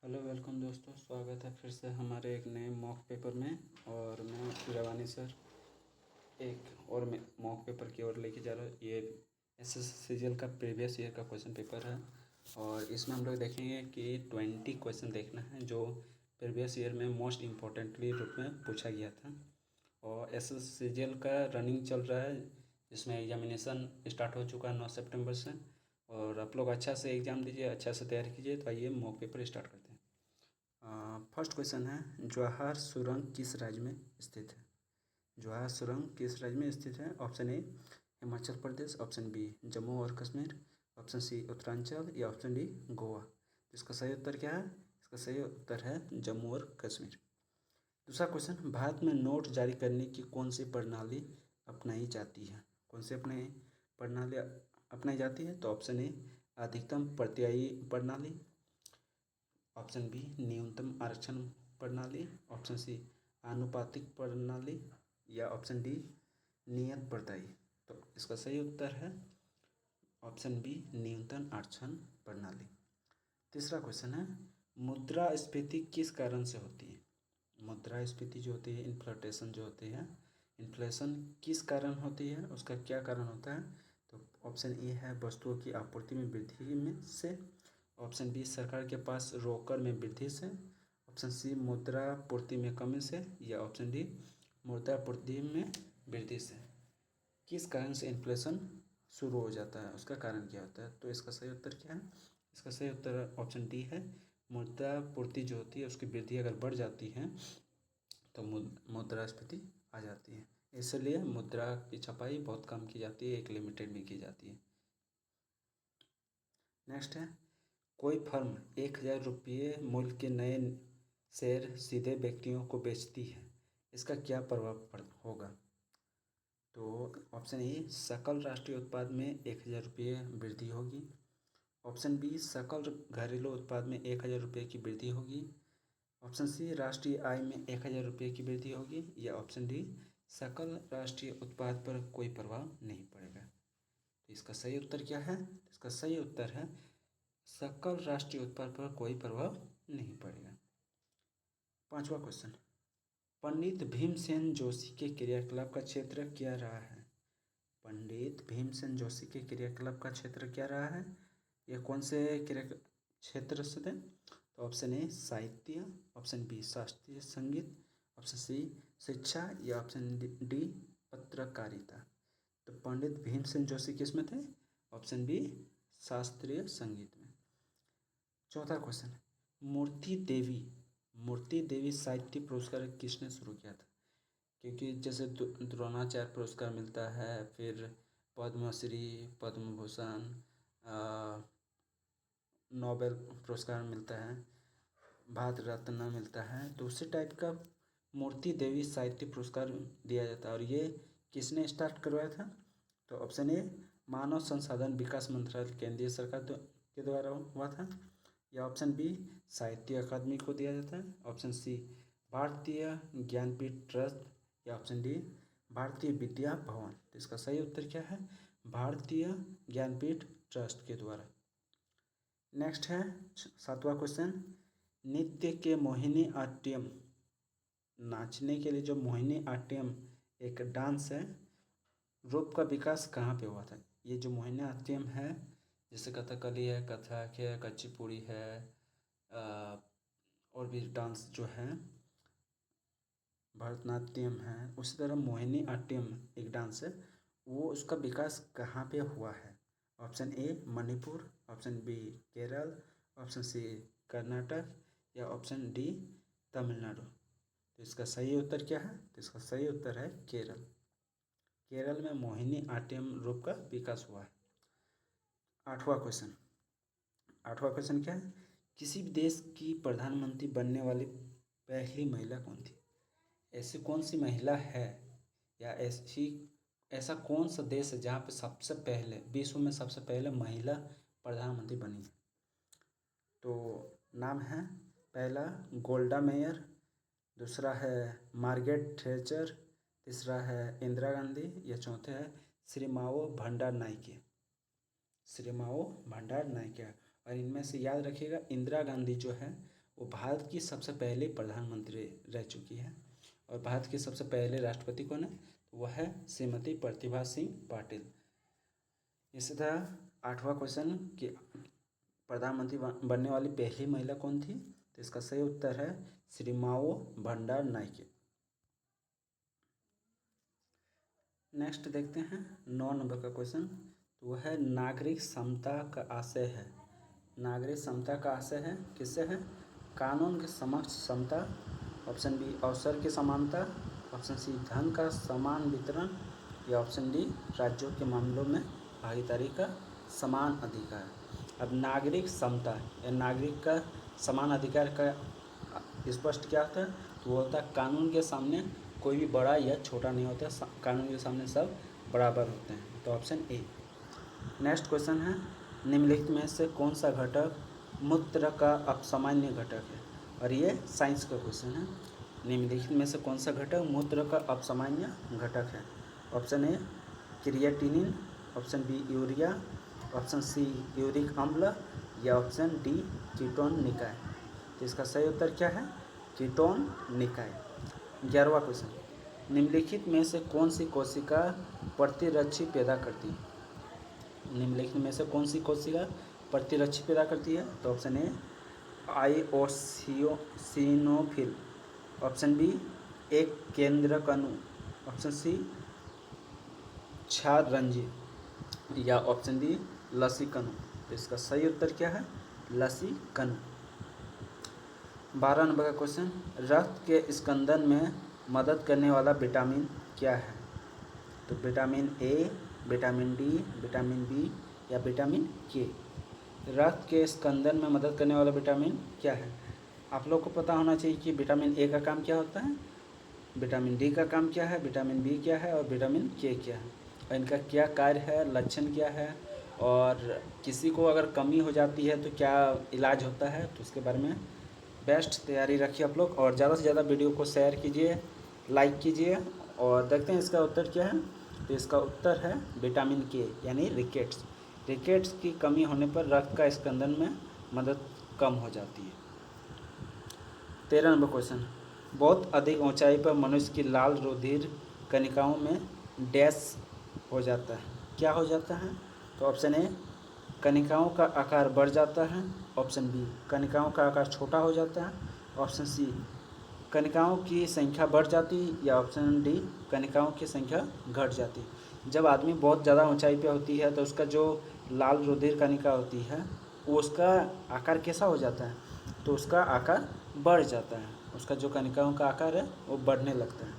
Hello welcome दोस्तों, स्वागत है फिर से हमारे एक नए मॉक पेपर में। और मैं रवानी सर एक और मॉक पेपर की ओर लेके जा रहा हूँ। ये SSCGL का प्रीवियस ईयर का क्वेश्चन पेपर है और इसमें हम लोग देखेंगे कि 20 क्वेश्चन देखना है जो प्रीवियस ईयर में मोस्ट इम्पोर्टेंटली रूप में पूछा गया था। और SSCGL का रनिंग चल रहा है जिसमें एग्जामिनेशन स्टार्ट हो चुका है 9 सितंबर से। और आप लोग अच्छा से एग्ज़ाम दीजिए, अच्छा से तैयारी कीजिए। तो आइए मॉक पेपर स्टार्ट करते हैं। फर्स्ट क्वेश्चन है, जवाहर सुरंग किस राज्य में स्थित है? जवाहर सुरंग किस राज्य में स्थित है? Option A Himachal Pradesh, option B Jammu और कश्मीर, ऑप्शन सी उत्तरांचल या ऑप्शन डी गोवा। इसका सही उत्तर क्या है? इसका सही उत्तर है जम्मू और कश्मीर। दूसरा क्वेश्चन, भारत में नोट जारी करने की कौन सी प्रणाली अपनाई जाती है? कौन सी प्रणाली अपनाई जाती है? तो ऑप्शन ए अधिकतम प्रत्यायी प्रणाली, ऑप्शन बी न्यूनतम आरक्षण प्रणाली, ऑप्शन सी आनुपातिक प्रणाली या ऑप्शन डी नियत प्रत्यायी। तो इसका सही उत्तर है ऑप्शन बी न्यूनतम आरक्षण प्रणाली। तीसरा क्वेश्चन है, मुद्रास्फीति किस कारण से होती है? मुद्रास्फीति जो होती है, इन्फ्लेशन जो होती है, इन्फ्लेशन किस कारण होती है? उसका क्या कारण होता है? तो ऑप्शन ए है वस्तुओं की आपूर्ति में वृद्धि में से, ऑप्शन बी सरकार के पास रोकड़ में वृद्धि से, ऑप्शन सी मुद्रा पूर्ति में कमी से या ऑप्शन डी मुद्रा पूर्ति में वृद्धि से। किस कारण से इन्फ्लेशन शुरू हो जाता है, उसका कारण क्या होता है? तो इसका सही उत्तर क्या है? इसका सही उत्तर ऑप्शन डी है मुद्रा पूर्ति जो होती है उसकी वृद्धि अगर बढ़ जाती है तो मुद्रास्फीति आ जाती है। इसलिए मुद्रा की छपाई बहुत कम की जाती है, एक लिमिटेड में की जाती है। नेक्स्ट है, कोई फर्म 1,000 रुपये मूल्य के नए शेयर सीधे व्यक्तियों को बेचती है, इसका क्या प्रभाव होगा? तो ऑप्शन ए सकल राष्ट्रीय उत्पाद में 1,000 रुपये वृद्धि होगी, ऑप्शन बी सकल घरेलू उत्पाद में 1,000 रुपये की वृद्धि होगी, ऑप्शन सी राष्ट्रीय आय में 1,000 रुपये की वृद्धि होगी या ऑप्शन डी सकल राष्ट्रीय उत्पाद पर कोई प्रभाव नहीं पड़ेगा। तो इसका सही उत्तर क्या है? इसका सही उत्तर है सकल राष्ट्रीय उत्पाद पर कोई प्रभाव नहीं पड़ेगा। पांचवा क्वेश्चन, पंडित भीमसेन जोशी के क्रियाकलाप का क्षेत्र क्या रहा है? पंडित भीमसेन जोशी के क्रियाकलाप का क्षेत्र क्या रहा है? ये कौन से क्रिया क्षेत्र से थे? तो ऑप्शन ए साहित्य, ऑप्शन बी शास्त्रीय संगीत, ऑप्शन सी शिक्षा या ऑप्शन डी पत्रकारिता। तो पंडित भीमसेन जोशी किस में थे? ऑप्शन बी शास्त्रीय संगीत में। चौथा क्वेश्चन, मूर्ति देवी साहित्य पुरस्कार किसने शुरू किया था? क्योंकि जैसे द्रोणाचार्य पुरस्कार मिलता है, फिर पद्मश्री, पद्म भूषण, नोबेल पुरस्कार मिलता है, भारत रत्न मिलता है, तो उसी टाइप का मूर्ति देवी साहित्य पुरस्कार दिया जाता है। और ये किसने स्टार्ट करवाया था? तो ऑप्शन ए मानव संसाधन विकास मंत्रालय केंद्रीय सरकार के द्वारा हुआ था, या ऑप्शन बी साहित्य अकादमी को दिया जाता है, ऑप्शन सी भारतीय ज्ञानपीठ ट्रस्ट या ऑप्शन डी भारतीय विद्या भवन। तो इसका सही उत्तर क्या है? भारतीय ज्ञानपीठ ट्रस्ट के द्वारा। नेक्स्ट है सातवां क्वेश्चन, नृत्य के मोहिनी आट्यम, नाचने के लिए जो मोहिनी आट्यम एक डांस है, रूप का विकास कहाँ पे हुआ था? ये जो मोहिनी आट्यम है, जैसे कथकली है, कथक है, कुचिपुड़ी है, और भी डांस जो है, भरतनाट्यम है, उसी तरह मोहिनी आट्यम एक डांस है, वो उसका विकास कहाँ पे हुआ है? Option A Manipur, option B Kerala, option C Karnataka या ऑप्शन डी तमिलनाडु। तो इसका सही उत्तर क्या है? तो इसका सही उत्तर है केरल। केरल में मोहिनी आट्यम रूप का विकास हुआ है। आठवां क्वेश्चन क्या है, किसी भी देश की प्रधानमंत्री बनने वाली पहली महिला कौन थी? ऐसी कौन सी महिला है या ऐसा कौन सा देश है जहाँ पे सबसे पहले विश्व में सबसे पहले महिला प्रधानमंत्री बनी है? तो नाम है, पहला गोल्डा मेयर, दूसरा है मार्गरेट थैचर, तीसरा है इंदिरा गांधी या चौथे है श्रीमावो भंडार नायके। श्रीमावो भंडार नायके। और इनमें से याद रखिएगा इंदिरा गांधी जो है वो भारत की सबसे पहले प्रधानमंत्री रह चुकी है। और भारत के सबसे पहले राष्ट्रपति कौन है? वह है श्रीमती प्रतिभा सिंह पाटिल। इसी तरह 8वां क्वेश्चन कि प्रधानमंत्री बनने वाली पहली महिला कौन थी? तो इसका सही उत्तर है श्री माओ भंडार नायके। नेक्स्ट देखते हैं 9 नंबर का क्वेश्चन। तो वह है नागरिक समता का आशय है। नागरिक समता का आशय है किससे है? कानून के समक्ष समता, ऑप्शन बी अवसर की समानता, ऑप्शन सी धन का समान वितरण, या ऑप्शन डी राज्यों के मामलों में भागीदारी का समान अधिकार। अब नागरिक समता या नागरिक का समान अधिकार का स्पष्ट क्या होता है? तो वो होता है कानून के सामने कोई भी बड़ा या छोटा नहीं होता, कानून के सामने सब बराबर होते हैं। तो ऑप्शन ए। नेक्स्ट क्वेश्चन है निम्नलिखित में से कौन सा घटक मूत्र का अपसामान्य घटक है? और ये साइंस का क्वेश्चन है। निम्नलिखित में से कौन सा घटक मूत्र का अपसामान्य घटक है? Option A creatinine, option B urea, option C uric अम्ल, या ऑप्शन डी कीटोन निकाय। तो इसका सही उत्तर क्या है? कीटोन निकाय। 11वां क्वेश्चन निम्नलिखित में से कौन सी कोशिका प्रतिरक्षी पैदा करती है? निम्नलिखित में से कौन सी कोशिका प्रतिरक्षी पैदा करती है? तो ऑप्शन ए आईओसिनोफिल, ऑप्शन बी एक केंद्रकणु, ऑप्शन सी क्षाररंजी, या ऑप्शन डी लसीकणु। तो इसका सही उत्तर क्या है? लसीकणु। 12 नंबर का क्वेश्चन रक्त के स्कंदन में मदद करने वाला विटामिन क्या है? तो vitamin A, vitamin D, vitamin B, या विटामिन के। रक्त के स्कंदन में मदद करने वाला विटामिन क्या है? आप लोग को पता होना चाहिए कि विटामिन ए का काम क्या होता है, विटामिन डी का काम क्या है, विटामिन बी क्या है और विटामिन के क्या है, और इनका क्या कार्य है, लक्षण क्या है, और किसी को अगर कमी हो जाती है तो क्या इलाज होता है। तो उसके बारे में बेस्ट तैयारी रखिए आप लोग, और ज़्यादा से ज़्यादा वीडियो को शेयर कीजिए, लाइक कीजिए। और देखते हैं इसका उत्तर क्या है। तो इसका उत्तर है विटामिन के यानी रिकेट्स। रिकेट्स की कमी होने पर रक्त का स्कंदन में मदद कम हो जाती है। 13 नंबर क्वेश्चन बहुत अधिक ऊंचाई पर मनुष्य की लाल रुधिर कणिकाओं में डैश हो जाता है। क्या हो जाता है? तो ऑप्शन ए कणिकाओं का आकार बढ़ जाता है, ऑप्शन बी कणिकाओं का आकार छोटा हो जाता है, ऑप्शन सी कणिकाओं की संख्या बढ़ जाती, या ऑप्शन डी कणिकाओं की संख्या घट जाती। जब आदमी बहुत ज़्यादा ऊंचाई पे होती है तो उसका जो लाल रुधिर कणिका होती है वो उसका आकार कैसा हो जाता है? तो उसका आकार बढ़ जाता है, उसका जो कणिकाओं का आकार है वो बढ़ने लगता है।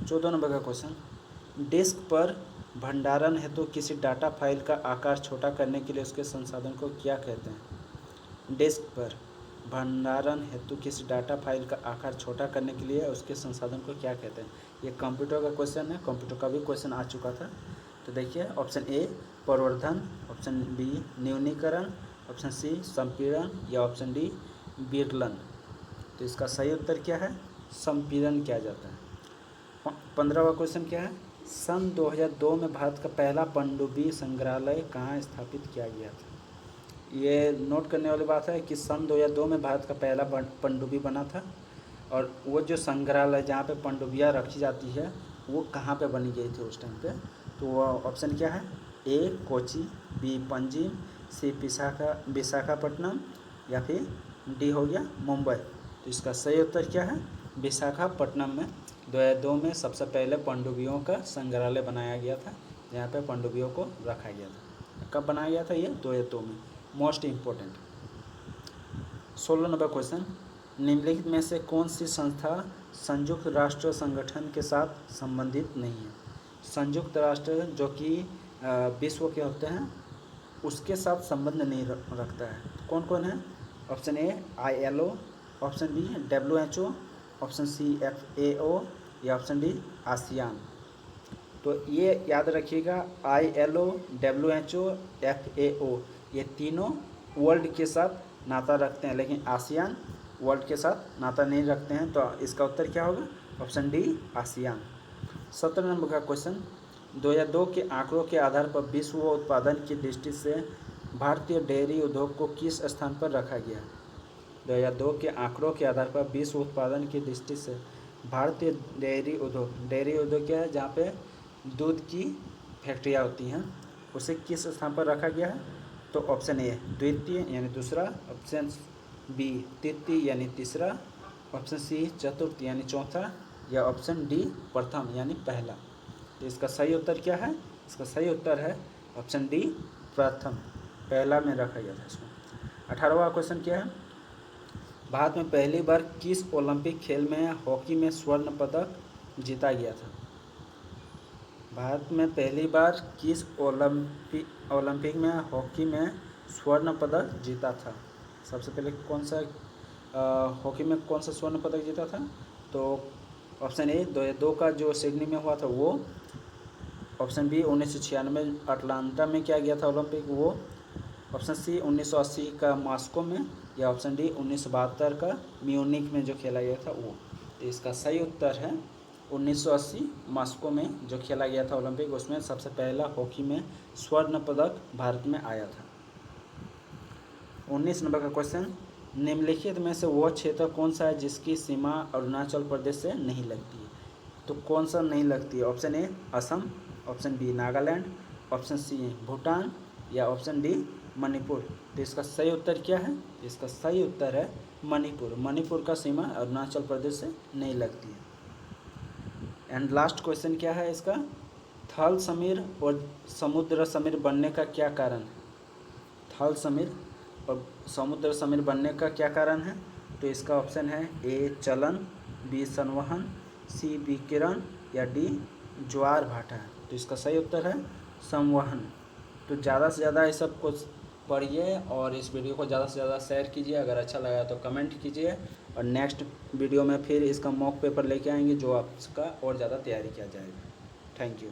14 नंबर का क्वेश्चन डिस्क पर भंडारण हेतु किसी डाटा फाइल का आकार छोटा करने के लिए उसके संसाधन को क्या कहते हैं? डिस्क पर भंडारण हेतु किसी डाटा फाइल का आकार छोटा करने के लिए उसके संसाधन को क्या कहते हैं? ये कंप्यूटर का क्वेश्चन है, कंप्यूटर का भी क्वेश्चन आ चुका था। तो देखिए ऑप्शन ए प्रवर्धन, ऑप्शन बी न्यूनीकरण, ऑप्शन सी संपीड़न, या ऑप्शन डी विरलन। तो इसका सही उत्तर क्या है? संपीड़न किया जाता है। 15वां क्वेश्चन क्या है? सन 2002 में भारत का पहला पनडुब्बी संग्रहालय कहाँ स्थापित किया गया था? ये नोट करने वाली बात है कि सन 2002 में भारत का पहला पनडुब्बी बना था, और वो जो संग्रहालय जहाँ पे पनडुब्बियाँ रखी जाती है वो कहाँ पे बनी गई थी उस टाइम पे? तो वो ऑप्शन क्या है? ए कोची, बी पणजी, सी विशाखापट्टनम, या फिर डी हो गया मुंबई। तो इसका सही उत्तर क्या है? विशाखापट्टनम में 2002 में सबसे पहले पनडुब्बियों का संग्रहालय बनाया गया था, जहाँ पे पनडुब्बियों को रखा गया था। कब बनाया गया था? ये 2002 में। Most important. 16 नंबर क्वेश्चन निम्नलिखित में से कौन सी संस्था संयुक्त राष्ट्र संगठन के साथ संबंधित नहीं है? संयुक्त राष्ट्र जो कि विश्व के होते हैं उसके साथ संबंध नहीं रखता है। कौन कौन है? Option A ILO, option B WHO, option C FAO, या ऑप्शन डी आसियान। तो ये याद रखिएगा ILO, WHO, FAO ये तीनों वर्ल्ड के साथ नाता रखते हैं, लेकिन आसियान वर्ल्ड के साथ नाता नहीं रखते हैं। तो इसका उत्तर क्या होगा? Option D ASEAN. 17 नंबर का क्वेश्चन 2002 के आंकड़ों के आधार पर विश्व उत्पादन की दृष्टि से भारतीय डेयरी उद्योग को किस स्थान पर रखा गया? 2002 के आंकड़ों के आधार पर विश्व उत्पादन की दृष्टि से भारतीय डेयरी उद्योग क्या है, जहाँ पे दूध की फैक्ट्रियाँ होती हैं, उसे किस स्थान पर रखा गया है? तो ऑप्शन ए द्वितीय यानी दूसरा, ऑप्शन बी तृतीय यानी तीसरा, ऑप्शन सी चतुर्थ यानी चौथा, या ऑप्शन डी प्रथम यानी पहला। तो इसका सही उत्तर क्या है? इसका सही उत्तर है ऑप्शन डी प्रथम, पहला में रखा गया था इसको। 18वां क्वेश्चन क्या है? भारत में पहली बार किस ओलंपिक खेल में हॉकी में स्वर्ण पदक जीता गया था? भारत में पहली बार किस ओलंपिक में हॉकी में स्वर्ण पदक जीता था? सबसे पहले कौन सा हॉकी में कौन सा स्वर्ण पदक जीता था? तो ऑप्शन ए 2002 का जो सिडनी में हुआ था वो, ऑप्शन बी 1996 अटलांटा में क्या गया था ओलंपिक वो, ऑप्शन सी 1980 का मॉस्को में, या ऑप्शन डी 1972 का म्यूनिख में जो खेला गया था वो। तो इसका सही उत्तर है 1980 मॉस्को में जो खेला गया था ओलंपिक, उसमें सबसे पहला हॉकी में स्वर्ण पदक भारत में आया था। 19 नंबर का क्वेश्चन, निम्नलिखित में से वह क्षेत्र कौन सा है जिसकी सीमा अरुणाचल प्रदेश से नहीं लगती है? तो कौन सा नहीं लगती है? Option A Assam, option B Nagaland, option C Bhutan, या ऑप्शन डी मणिपुर। तो इसका सही उत्तर क्या है? इसका सही उत्तर है मणिपुर। मणिपुर का सीमा अरुणाचल प्रदेश से नहीं लगती है। एंड लास्ट क्वेश्चन क्या है इसका? थल समीर और समुद्र समीर बनने का क्या कारण है? थल समीर और समुद्र समीर बनने का क्या कारण है? तो इसका ऑप्शन है ए चलन, बी संवहन, सी विकिरण, या डी ज्वार भाटा। तो इसका सही उत्तर है संवहन। तो ज़्यादा से ज़्यादा ये सब कुछ पढ़िए और इस वीडियो को ज़्यादा से ज़्यादा शेयर कीजिए। अगर अच्छा लगा तो कमेंट कीजिए, और नेक्स्ट वीडियो में फिर इसका मॉक पेपर लेके आएंगे जो आपका और ज़्यादा तैयारी किया जाएगा। Thank you.